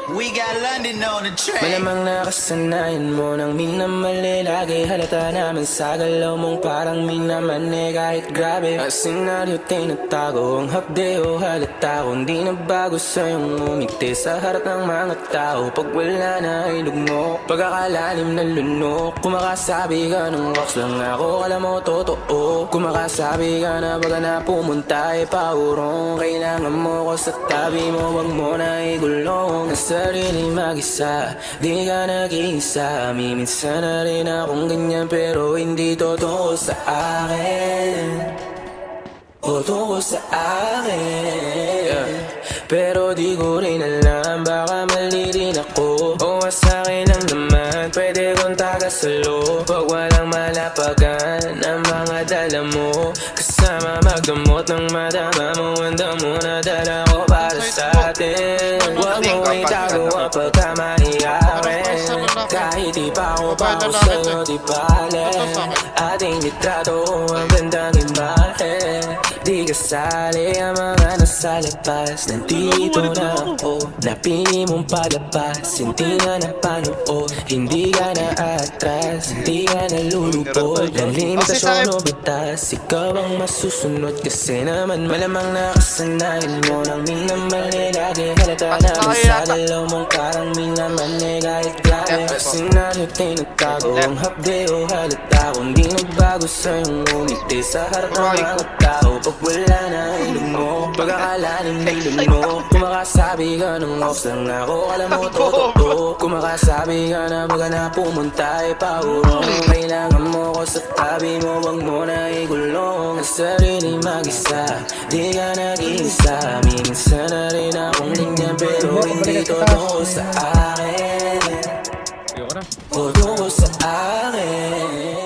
We got London on the track. Malamang nakasanayan mo nang minamali lagi. Halata naman sa galaw mong parang minaman kahit grabe. Ang senaryo tinatago, ang hapdeo halata ko. Hindi na bago sa'yong umigti sa harap ng mga tao. Pag wala na ay lugmok, pagkakalalim na lunok. Kumakasabi ka ng wax lang ako, alam mo totoo. Kumakasabi ka na baga na pumunta ay paurong. Kailangan mo ko sa tabi mo, wag mo na igulong. Sarili mag-isa, di ka nag-iisa. Minsan na rin akong ganyan pero hindi totoo sa akin. Totoo sa akin. Pero di ko rin alam, baka mali rin ako. O sa akin lang naman, pwede kong tagasalo. Pag walang malapagan ang mga dala mo, kasama magdamot ng madama mo. Handa mo na dala ko para sa atin. Huwag mo itago ang pagkamahiyari. Kahit di pa ako bago sa'yo, di bale. Ating litrato ang gandang imahe. Di kasali ang mga nasa labas. Nandito na ako, napili mong palabas. Hindi na napanood, hindi ka na atras. Hindi ka nalulupod ng limitasyon o batas. Ikaw ang masusunod kasi naman malamang nakasanayan mo nang minamali lagi. Halata naman sa galaw mong parang minamali kahit grabe. Kasi naryo tinatago, ang hapdeo halata ko. Hindi nagbago sa'yong umiti sa harap ng mga tao. Pag wala na ay lumok, pagkakalalim na lunok. Kumakasabi ka ng off lang ako, alam mo totoo. Kumakasabi ka na baga na pumunta ay paurong. Kailangan mo ko sa tabi mo, wag mo na igulong. Ang sarili mag-isa, di ka nag-iisa. Minsan na rin akong ganyan pero hindi totoo sa akin. Totoo sa akin.